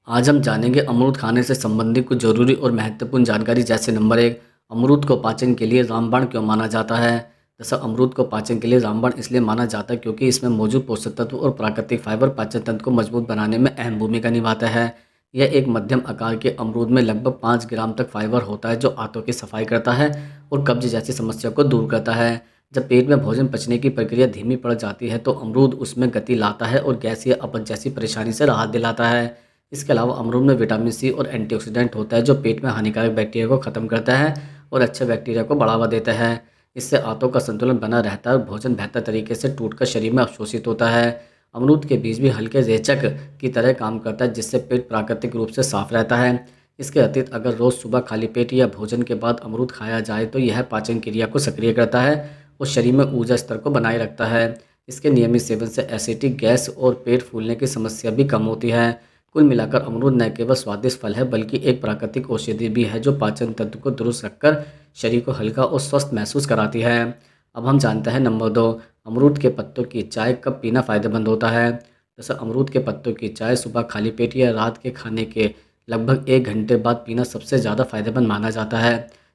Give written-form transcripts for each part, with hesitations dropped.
आज हम जानेंगे अमरूद खाने से संबंधित कुछ जरूरी और महत्वपूर्ण जानकारी। जैसे नंबर 1, अमरूद को पाचन के लिए रामबाण क्यों माना जाता है। जैसे अमरूद को पाचन के लिए रामबाण इसलिए माना जाता है क्योंकि इसमें मौजूद पोषक तत्व और प्राकृतिक फाइबर पाचन तंत्र को मजबूत बनाने में अहम भूमिका निभाता है। यह एक मध्यम आकार के अमरूद में लगभग 5 ग्राम तक फाइबर होता है, जो आंतों की सफाई करता है और कब्ज जैसी समस्या को दूर करता है। जब पेट में भोजन पचने की प्रक्रिया धीमी पड़ जाती है तो अमरूद उसमें गति लाता है और गैस या अपच जैसी परेशानी से राहत दिलाता है। इसके अलावा अमरूद में विटामिन सी और एंटीऑक्सीडेंट होता है, जो पेट में हानिकारक बैक्टीरिया को खत्म करता है और अच्छे बैक्टीरिया को बढ़ावा देता है। इससे आंतों का संतुलन बना रहता है और भोजन बेहतर तरीके से टूटकर शरीर में अवशोषित होता है। अमरूद के बीज भी हल्के रेचक की तरह काम करता है, जिससे पेट प्राकृतिक रूप से साफ रहता है। इसके अतिरिक्त अगर रोज़ सुबह खाली पेट या भोजन के बाद अमरूद खाया जाए तो यह पाचन क्रिया को सक्रिय करता है और शरीर में ऊर्जा स्तर को बनाए रखता है। इसके नियमित सेवन से एसिडिक गैस और पेट फूलने की समस्या भी कम होती है। कुल मिलाकर अमरूद न केवल स्वादिष्ट फल है, बल्कि एक प्राकृतिक औषधि भी है, जो पाचन तंत्र को दुरुस्त रखकर शरीर को हल्का और स्वस्थ महसूस कराती है। अब हम जानते हैं नंबर 2, अमरूद के पत्तों की चाय कब पीना फ़ायदेमंद होता है। जैसे अमरूद के पत्तों की चाय सुबह खाली पेट या रात के खाने के लगभग 1 घंटे बाद पीना सबसे ज़्यादा फायदेमंद माना जाता है।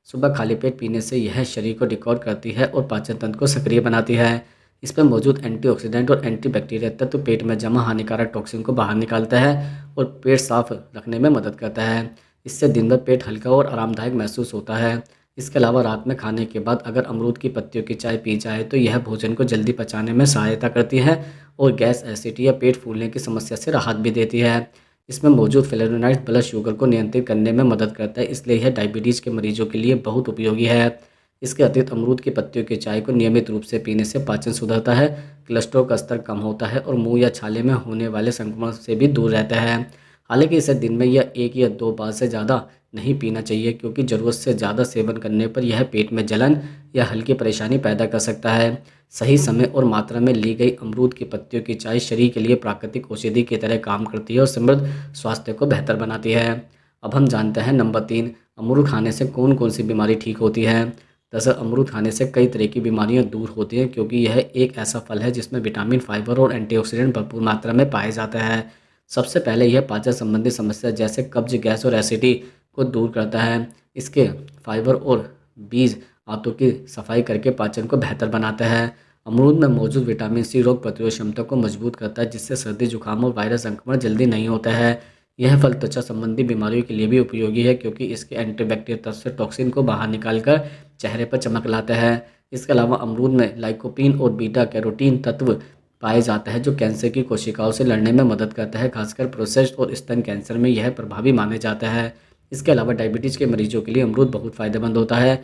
सुबह खाली पेट पीने से यह शरीर को डिकॉर्ड करती है और पाचन तंत्र को सक्रिय बनाती है। इसमें मौजूद एंटीऑक्सीडेंट और एंटीबैक्टीरियल तत्व पेट में जमा हानिकारक टॉक्सिन को बाहर निकालता है और पेट साफ रखने में मदद करता है। इससे दिन भर पेट हल्का और आरामदायक महसूस होता है। इसके अलावा रात में खाने के बाद अगर अमरूद की पत्तियों की चाय पी जाए तो यह भोजन को जल्दी पचाने में सहायता करती है और गैस, एसिडिटी या पेट फूलने की समस्या से राहत भी देती है। इसमें मौजूद फ्लेवोनॉइड ब्लड शुगर को नियंत्रित करने में मदद करता है, इसलिए यह डायबिटीज़ के मरीजों के लिए बहुत उपयोगी है। इसके अतिरिक्त अमरूद की पत्तियों की चाय को नियमित रूप से पीने से पाचन सुधरता है, कोलेस्ट्रॉल का स्तर कम होता है और मुंह या छाले में होने वाले संक्रमण से भी दूर रहता है। हालांकि इसे दिन में या 1 या 2 बार से ज़्यादा नहीं पीना चाहिए, क्योंकि ज़रूरत से ज़्यादा सेवन करने पर यह पेट में जलन या हल्की परेशानी पैदा कर सकता है। सही समय और मात्रा में ली गई अमरूद की पत्तियों की चाय शरीर के लिए प्राकृतिक औषधि की तरह काम करती है और समृद्ध स्वास्थ्य को बेहतर बनाती है। अब हम जानते हैं नंबर 3, अमरूद खाने से कौन कौन सी बीमारी ठीक होती है। दरअसल अमरूद खाने से कई तरह की बीमारियां दूर होती हैं, क्योंकि यह एक ऐसा फल है जिसमें विटामिन, फाइबर और एंटीऑक्सीडेंट भरपूर मात्रा में पाए जाते हैं। सबसे पहले यह पाचन संबंधी समस्या जैसे कब्ज, गैस और एसिडिटी को दूर करता है। इसके फाइबर और बीज आंतों की सफाई करके पाचन को बेहतर बनाता है। अमरूद में मौजूद विटामिन सी रोग प्रतिरोध क्षमता को मजबूत करता है, जिससे सर्दी, जुकाम और वायरस संक्रमण जल्दी नहीं होता है। यह फल त्वचा संबंधी बीमारियों के लिए भी उपयोगी है, क्योंकि इसके एंटीबैक्टीरियल तत्व से टॉक्सिन को बाहर निकालकर चेहरे पर चमक लाता है। इसके अलावा अमरूद में लाइकोपीन और बीटा कैरोटीन तत्व पाए जाते हैं, जो कैंसर की कोशिकाओं से लड़ने में मदद करता है। खासकर प्रोस्टेट और स्तन कैंसर में यह प्रभावी माने जाता है। इसके अलावा डायबिटीज़ के मरीजों के लिए अमरूद बहुत फ़ायदेमंद होता है,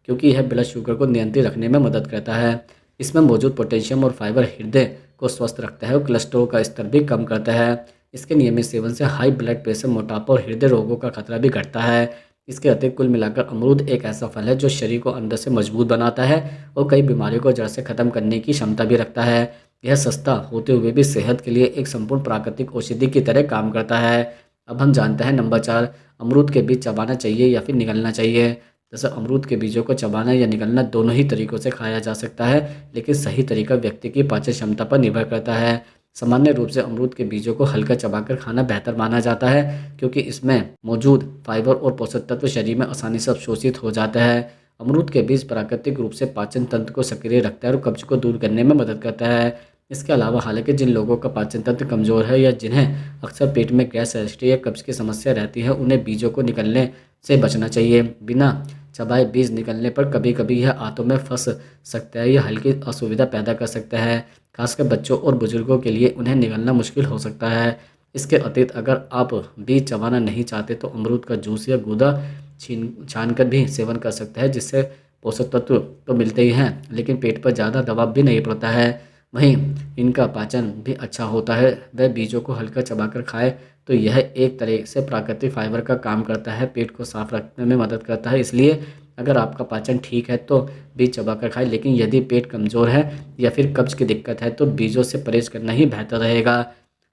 क्योंकि यह ब्लड शुगर को नियंत्रित रखने में मदद करता है। इसमें मौजूद पोटेशियम और फाइबर हृदय को स्वस्थ रखता है और कोलेस्ट्रॉल का स्तर भी कम करता है। इसके नियमित सेवन से हाई ब्लड प्रेशर, मोटापा और हृदय रोगों का खतरा भी घटता है। इसके अतिरिक्त कुल मिलाकर अमरूद एक ऐसा फल है जो शरीर को अंदर से मजबूत बनाता है और कई बीमारियों को जड़ से खत्म करने की क्षमता भी रखता है। यह सस्ता होते हुए भी सेहत के लिए एक संपूर्ण प्राकृतिक औषधि की तरह काम करता है। अब हम जानते हैं नंबर 4, अमरूद के बीज चबाना चाहिए या फिर निगलना चाहिए। जैसे अमरूद के बीजों को चबाना या निगलना दोनों ही तरीकों से खाया जा सकता है, लेकिन सही तरीका व्यक्ति की पाचन क्षमता पर निर्भर करता है। सामान्य रूप से अमरूद के बीजों को हल्का चबाकर खाना बेहतर माना जाता है, क्योंकि इसमें मौजूद फाइबर और पोषक तत्व शरीर में आसानी से अवशोषित हो जाता है। अमरूद के बीज प्राकृतिक रूप से पाचन तंत्र को सक्रिय रखता है और कब्ज को दूर करने में मदद करता है। इसके अलावा हालांकि जिन लोगों का पाचन तंत्र कमजोर है या जिन्हें अक्सर पेट में गैस, एसिडिटी या कब्ज की समस्या रहती है, उन्हें बीजों को निकलने से बचना चाहिए। बिना चबाए बीज निकलने पर कभी कभी यह आंतों में फंस सकता है या हल्की असुविधा पैदा कर सकता है। खासकर बच्चों और बुजुर्गों के लिए उन्हें निगलना मुश्किल हो सकता है। इसके अतिरिक्त अगर आप बीज चबाना नहीं चाहते तो अमरूद का जूस या गूदा छान कर भी सेवन कर सकते हैं, जिससे पोषक तत्व तो मिलते ही हैं, लेकिन पेट पर ज़्यादा दबाव भी नहीं पड़ता है। वहीं इनका पाचन भी अच्छा होता है। वह बीजों को हल्का चबाकर खाए तो यह एक तरह से प्राकृतिक फाइबर का काम करता है, पेट को साफ रखने में मदद करता है। इसलिए अगर आपका पाचन ठीक है तो बीज चबाकर खाएं, लेकिन यदि पेट कमज़ोर है या फिर कब्ज की दिक्कत है तो बीजों से परहेज करना ही बेहतर रहेगा।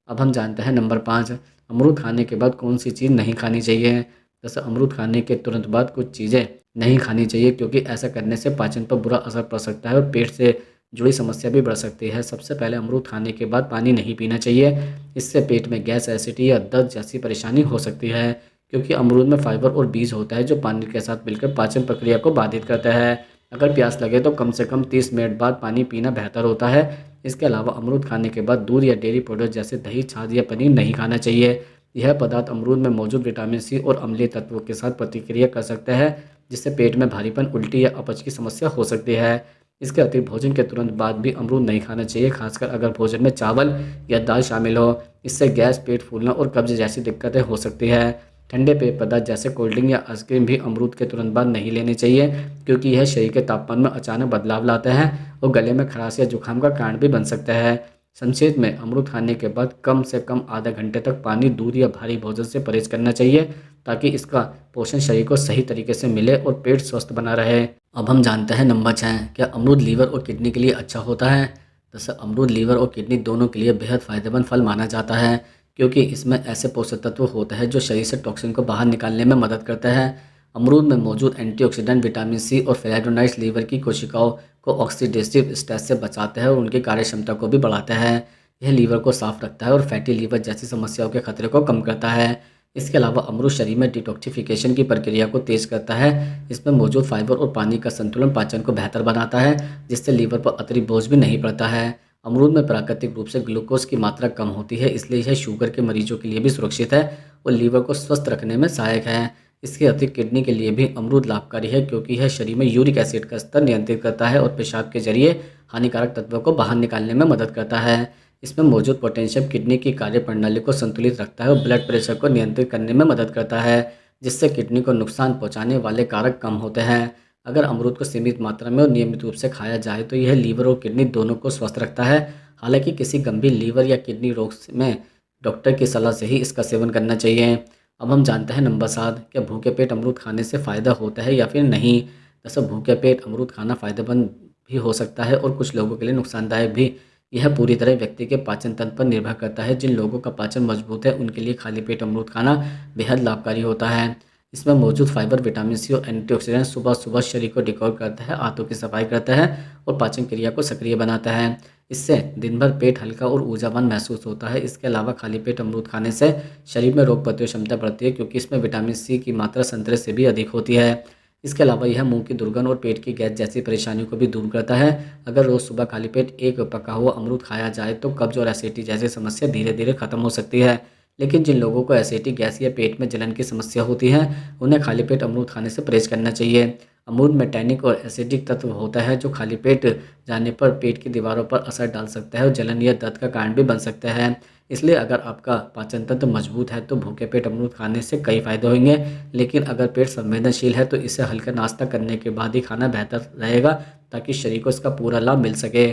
अब हम जानते हैं नंबर 5, अमरूद खाने के बाद कौन सी चीज़ नहीं खानी चाहिए। जैसे अमरूद खाने के तुरंत बाद कुछ चीज़ें नहीं खानी चाहिए, क्योंकि ऐसा करने से पाचन पर बुरा असर पड़ सकता है और पेट से जुड़ी समस्या भी बढ़ सकती है। सबसे पहले अमरूद खाने के बाद पानी नहीं पीना चाहिए, इससे पेट में गैस, एसिडिटी या दर्द जैसी परेशानी हो सकती है, क्योंकि अमरूद में फाइबर और बीज होता है जो पानी के साथ मिलकर पाचन प्रक्रिया को बाधित करता है। अगर प्यास लगे तो कम से कम 30 मिनट बाद पानी पीना बेहतर होता है। इसके अलावा अमरूद खाने के बाद दूध या डेयरी प्रोडक्ट जैसे दही, छाछ या पनीर नहीं खाना चाहिए। यह पदार्थ अमरूद में मौजूद विटामिन सी और अम्लीय तत्वों के साथ प्रतिक्रिया कर सकते हैं, जिससे पेट में भारीपन, उल्टी या अपच की समस्या हो सकती है। इसके अतिरिक्त भोजन के तुरंत बाद भी अमरूद नहीं खाना चाहिए, खासकर अगर भोजन में चावल या दाल शामिल हो। इससे गैस, पेट फूलना और कब्ज जैसी दिक्कतें हो सकती है। ठंडे पेय पदार्थ जैसे कोल्ड ड्रिंक या आइसक्रीम भी अमरूद के तुरंत बाद नहीं लेने चाहिए, क्योंकि यह शरीर के तापमान में अचानक बदलाव लाते हैं और गले में खराश या जुकाम का कारण भी बन सकता है। संक्षेप में, अमरूद खाने के बाद कम से कम आधा घंटे तक पानी, दूध या भारी भोजन से परहेज करना चाहिए, ताकि इसका पोषण शरीर को सही तरीके से मिले और पेट स्वस्थ बना रहे। अब हम जानते हैं नंबर 6, क्या अमरूद लीवर और किडनी के लिए अच्छा होता है। दरअसल अमरूद लीवर और किडनी दोनों के लिए बेहद फायदेमंद फल माना जाता है, क्योंकि इसमें ऐसे पोषक तत्व होते हैं जो शरीर से टॉक्सिन को बाहर निकालने में मदद करते हैं। अमरूद में मौजूद एंटीऑक्सीडेंट, विटामिन सी और फ्लैवोनॉइड्स लीवर की कोशिकाओं को ऑक्सीडेटिव स्ट्रेस से बचाते हैं और उनकी कार्यक्षमता को भी बढ़ाते हैं। यह लीवर को साफ रखता है और फैटी लीवर जैसी समस्याओं के खतरे को कम करता है। इसके अलावा अमरूद शरीर में डिटॉक्सिफिकेशन की प्रक्रिया को तेज करता है। इसमें मौजूद फाइबर और पानी का संतुलन पाचन को बेहतर बनाता है, जिससे लीवर पर अतिरिक्त बोझ भी नहीं पड़ता है। अमरूद में प्राकृतिक रूप से ग्लूकोज की मात्रा कम होती है, इसलिए यह शुगर के मरीजों के लिए भी सुरक्षित है और लीवर को स्वस्थ रखने में सहायक है। इसके अतिरिक्त किडनी के लिए भी अमरूद लाभकारी है, क्योंकि यह शरीर में यूरिक एसिड का स्तर नियंत्रित करता है और पेशाब के जरिए हानिकारक तत्वों को बाहर निकालने में मदद करता है। इसमें मौजूद पोटेशियम किडनी की कार्यप्रणाली को संतुलित रखता है और ब्लड प्रेशर को नियंत्रित करने में मदद करता है, जिससे किडनी को नुकसान पहुंचाने वाले कारक कम होते हैं। अगर अमरूद को सीमित मात्रा में और नियमित रूप से खाया जाए तो यह लीवर और किडनी दोनों को स्वस्थ रखता है। हालांकि किसी गंभीर लीवर या किडनी रोग में डॉक्टर की सलाह से ही इसका सेवन करना चाहिए। अब हम जानते हैं नंबर 7, क्या भूखे पेट अमरूद खाने से फ़ायदा होता है या फिर नहीं। दरअसल भूखे पेट अमरूद खाना फ़ायदेमंद भी हो सकता है और कुछ लोगों के लिए नुकसानदायक भी। यह पूरी तरह व्यक्ति के पाचन तंत्र पर निर्भर करता है। जिन लोगों का पाचन मजबूत है उनके लिए खाली पेट अमरूद खाना बेहद लाभकारी होता है। इसमें मौजूद फाइबर, विटामिन सी और एंटीऑक्सीडेंट सुबह सुबह शरीर को डिटॉक्स करता है, आंतों की सफाई करता है और पाचन क्रिया को सक्रिय बनाता है। इससे दिन भर पेट हल्का और ऊर्जावान महसूस होता है। इसके अलावा खाली पेट अमरूद खाने से शरीर में रोग प्रतिरोधक क्षमता बढ़ती है, क्योंकि इसमें विटामिन सी की मात्रा संतरे से भी अधिक होती है। इसके अलावा यह मुंह की दुर्गंध और पेट की गैस जैसी परेशानियों को भी दूर करता है। अगर रोज़ सुबह खाली पेट एक पका हुआ अमरूद खाया जाए तो कब्ज और एसिडिटी जैसी समस्या धीरे धीरे खत्म हो सकती है। लेकिन जिन लोगों को एसिडिटी, गैस या पेट में जलन की समस्या होती है, उन्हें खाली पेट अमरूद खाने से परहेज करना चाहिए। अमरूद में टैनिक और एसिडिक तत्व होता है, जो खाली पेट जाने पर पेट की दीवारों पर असर डाल सकता है और जलन या दर्द का कारण भी बन सकता है। इसलिए अगर आपका पाचन तंत्र मजबूत है तो भूखे पेट अमरूद खाने से कई फायदे होंगे। लेकिन अगर पेट संवेदनशील है तो इसे हल्का नाश्ता करने के बाद ही खाना बेहतर रहेगा, ताकि शरीर को इसका पूरा लाभ मिल सके।